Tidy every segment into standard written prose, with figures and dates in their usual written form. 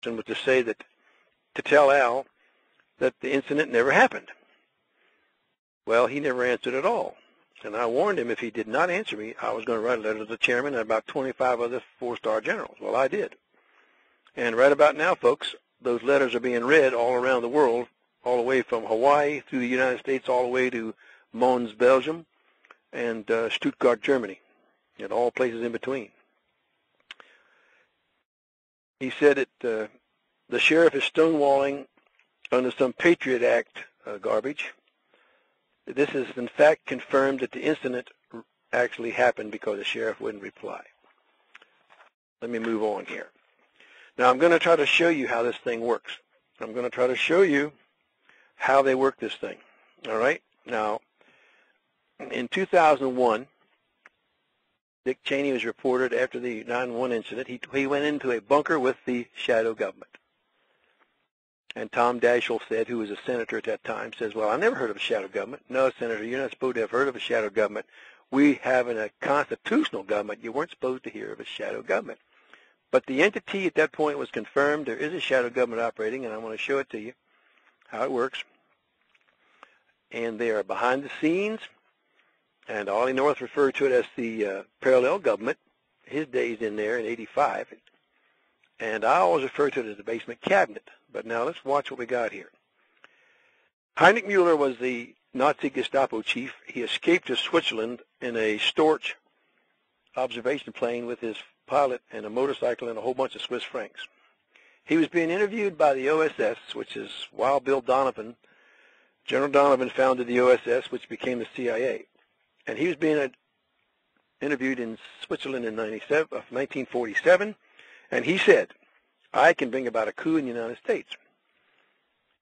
was to say that, to tell Al that the incident never happened. Well, he never answered at all. And I warned him if he did not answer me, I was going to write a letter to the chairman and about 25 other four-star generals. Well, I did. And right about now, folks, those letters are being read all around the world, all the way from Hawaii through the United States, all the way to Mons, Belgium, and Stuttgart, Germany, and all places in between. He said that the sheriff is stonewalling under some Patriot Act garbage. This is, in fact, confirmed that the incident actually happened because the sheriff wouldn't reply. Let me move on here. Now, I'm going to try to show you how this thing works. I'm going to try to show you how they work this thing. All right? Now, in 2001, Dick Cheney was reported after the 9/11 incident. He went into a bunker with the shadow government. And Tom Daschle said, who was a senator at that time, says, well, I never heard of a shadow government. No, Senator, you're not supposed to have heard of a shadow government. We have a constitutional government. You weren't supposed to hear of a shadow government. But the entity at that point was confirmed. There is a shadow government operating, and I want to show it to you, how it works. And they are behind the scenes, and Ollie North referred to it as the parallel government. His days in there in '85. And I always refer to it as the basement cabinet. But now let's watch what we got here. Heinrich Müller was the Nazi Gestapo chief. He escaped to Switzerland in a Storch observation plane with his pilot and a motorcycle and a whole bunch of Swiss francs. He was being interviewed by the OSS, which is Wild Bill Donovan. General Donovan founded the OSS, which became the CIA. And he was being interviewed in Switzerland in 1947. And he said, I can bring about a coup in the United States.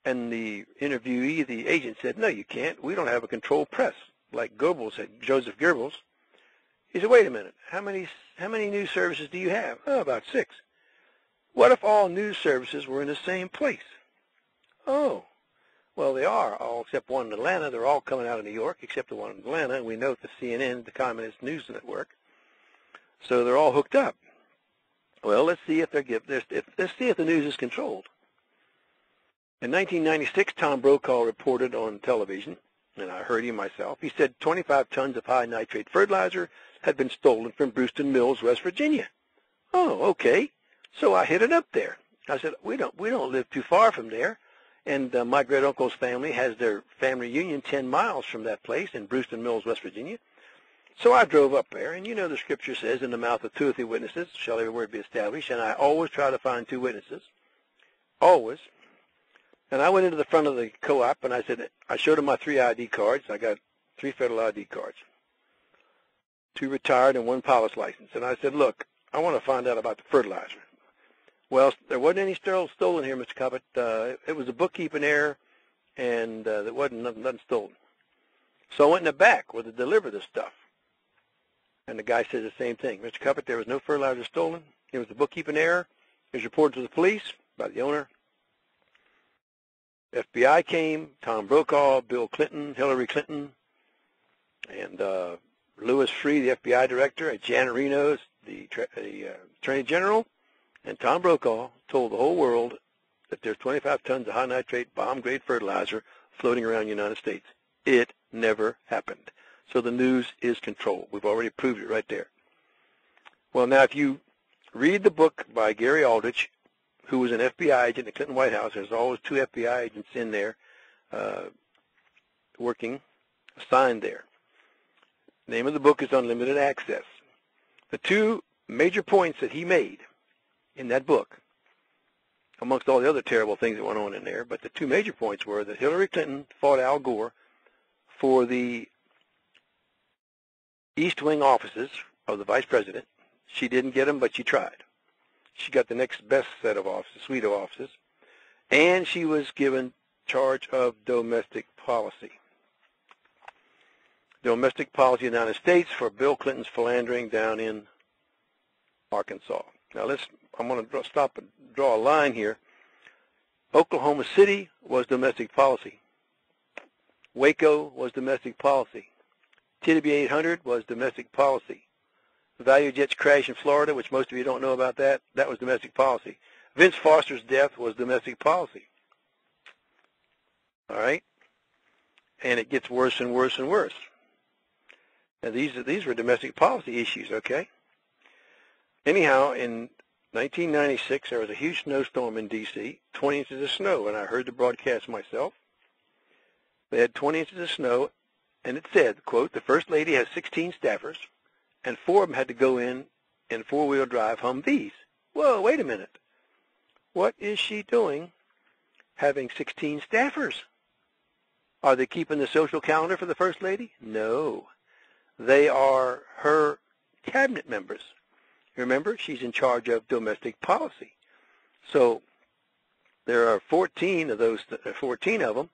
And the interviewee, the agent, said, no, you can't. We don't have a controlled press, like Goebbels had, Joseph Goebbels. He said, wait a minute. How many news services do you have? Oh, about 6. What if all news services were in the same place? Oh, well, they are, all except one in Atlanta. They're all coming out of New York, except the one in Atlanta. And we know the CNN, the Communist News Network. So they're all hooked up. Well, let's see if let's see if the news is controlled. In 1996, Tom Brokaw reported on television, and I heard him myself. He said 25 tons of high nitrate fertilizer had been stolen from Brewston Mills, West Virginia. Oh, okay. So I hit it up there. I said, we don't live too far from there, and my great uncle's family has their family reunion 10 miles from that place in Brewston Mills, West Virginia. So I drove up there, and you know the scripture says, in the mouth of 2 or 3 witnesses shall every word be established, and I always try to find 2 witnesses, always. And I went into the front of the co-op, and I showed him my 3 ID cards. I got 3 federal ID cards, 2 retired and 1 pilot's license. And I said, look, I want to find out about the fertilizer. Well, there wasn't any stolen here, Mr. Cuppett. It was a bookkeeping error, and there wasn't nothing stolen. So I went in the back where they deliver this stuff. And the guy said the same thing. Mr. Cuppett, there was no fertilizer stolen. It was a bookkeeping error. It was reported to the police by the owner. FBI came, Tom Brokaw, Bill Clinton, Hillary Clinton, and Louis Freeh, the FBI director, and Janet Reno, the Attorney General, and Tom Brokaw told the whole world that there's 25 tons of high nitrate bomb-grade fertilizer floating around the United States. It never happened. So the news is controlled. We've already proved it right there. Well, now, if you read the book by Gary Aldrich, who was an FBI agent in the Clinton White House, there's always 2 FBI agents in there working, assigned there. The name of the book is Unlimited Access. The 2 major points that he made in that book, amongst all the other terrible things that went on in there, but the 2 major points were that Hillary Clinton fought Al Gore for the East Wing offices of the Vice President. She didn't get them, but she tried. She got the next best set of offices, suite of offices, and she was given charge of domestic policy. Domestic policy in the United States for Bill Clinton's philandering down in Arkansas. Now I'm going to stop and draw a line here. Oklahoma City was domestic policy. Waco was domestic policy. TW 800 was domestic policy. The Value Jets crash in Florida, which most of you don't know about that was domestic policy. Vince Foster's death was domestic policy. All right? And it gets worse and worse and worse. Now, these were domestic policy issues, okay? Anyhow, in 1996, there was a huge snowstorm in D.C., 20 inches of snow, and I heard the broadcast myself. They had 20 inches of snow, and it said, quote, the First Lady has 16 staffers, and 4 of them had to go in four-wheel drive Humvees. Whoa, wait a minute. What is she doing having 16 staffers? Are they keeping the social calendar for the First Lady? No. They are her cabinet members. Remember, she's in charge of domestic policy. So there are 14 of those, 14 of them.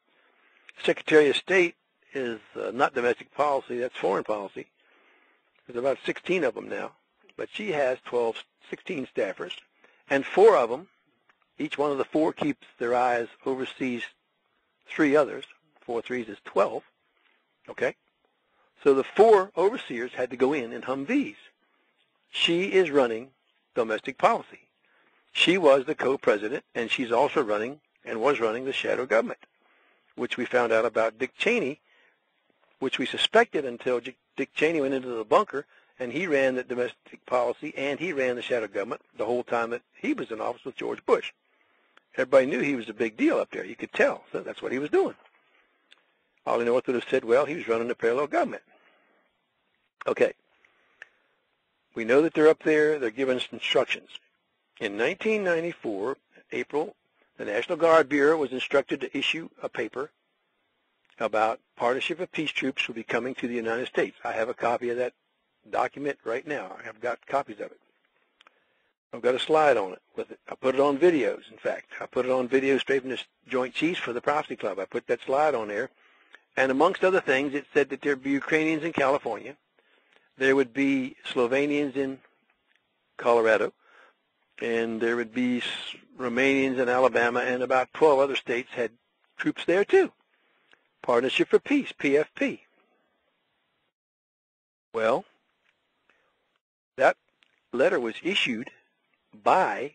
Secretary of State is not domestic policy, that's foreign policy. There's about 16 of them now. But she has 16 staffers, and 4 of them, each one of the 4 keeps their eyes, oversees 3 others. 4 threes is 12, okay? So the 4 overseers had to go in Humvees. She is running domestic policy. She was the co-president, and she's also running and was running the shadow government, which we found out about Dick Cheney, which we suspected until Dick Cheney went into the bunker, and he ran the domestic policy, and he ran the shadow government the whole time that he was in office with George Bush. Everybody knew he was a big deal up there. You could tell. So that's what he was doing. Ollie North would have said, well, he was running a parallel government. Okay. We know that they're up there. They're giving us instructions. In 1994, April, the National Guard Bureau was instructed to issue a paper about partnership of peace troops will be coming to the United States. I have a copy of that document right now. I have got copies of it. I've got a slide on it with it. I put it on videos, in fact. I put it on video straight from the Joint Chiefs for the Prophecy Club. I put that slide on there. And amongst other things, it said that there would be Ukrainians in California. There would be Slovenians in Colorado. And there would be Romanians in Alabama, and about 12 other states had troops there too. Partnership for Peace, PFP. Well, that letter was issued by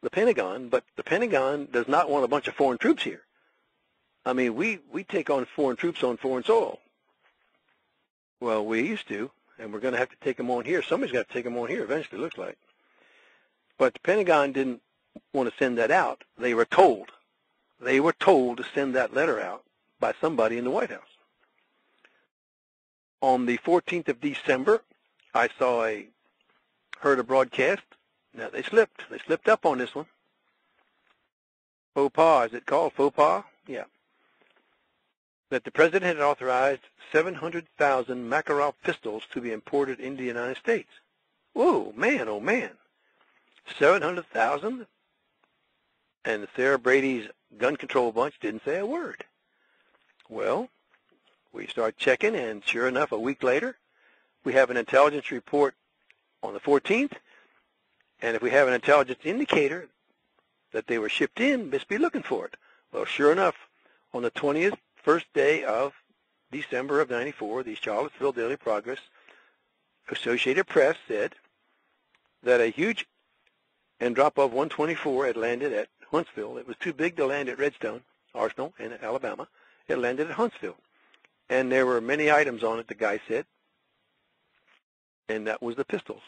the Pentagon, but the Pentagon does not want a bunch of foreign troops here. I mean, we take on foreign troops on foreign soil. Well, we used to, and we're going to have to take them on here. Somebody's got to take them on here eventually, it looks like. But the Pentagon didn't want to send that out. They were told. They were told to send that letter out by somebody in the White House. On the 14th of December, I heard a broadcast. Now, they slipped up on this one. Faux pas, is it called faux pas? Yeah. That the President had authorized 700,000 Makarov pistols to be imported into the United States. Whoa, man, oh man. 700,000? And Sarah Brady's gun control bunch didn't say a word. Well, we start checking, and sure enough, a week later, we have an intelligence report on the 14th, and if we have an intelligence indicator that they were shipped in, best be looking for it. Well, sure enough, on the 20th, first day of December of 94, the Charlottesville Daily Progress, Associated Press said that a huge drop-off 124 had landed at Huntsville. It was too big to land at Redstone Arsenal in Alabama. It landed at Huntsville. And there were many items on it, the guy said, and that was the pistols.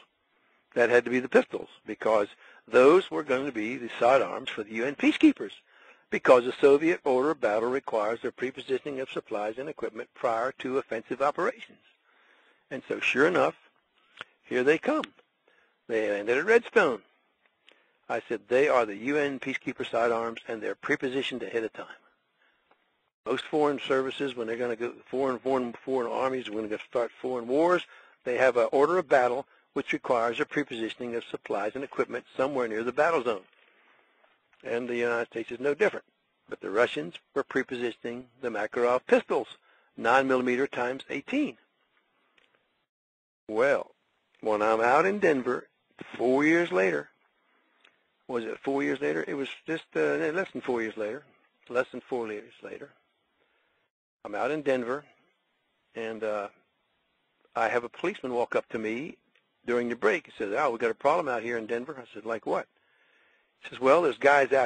That had to be the pistols, because those were going to be the sidearms for the UN peacekeepers, because the Soviet order of battle requires the prepositioning of supplies and equipment prior to offensive operations. And so sure enough, here they come. They landed at Redstone. I said, they are the UN peacekeeper sidearms, and they're prepositioned ahead of time. Most foreign services, when they're going to go, foreign armies, when they're going to start foreign wars, they have an order of battle which requires a prepositioning of supplies and equipment somewhere near the battle zone. And the United States is no different. But the Russians were prepositioning the Makarov pistols, 9mm times 18. Well, when I'm out in Denver 4 years later, was it 4 years later? It was just less than 4 years later, less than 4 years later. I'm out in Denver, and I have a policeman walk up to me during the break. He says, "Oh, we got a problem out here in Denver." I said, "Like what?" He says, well, there's guys out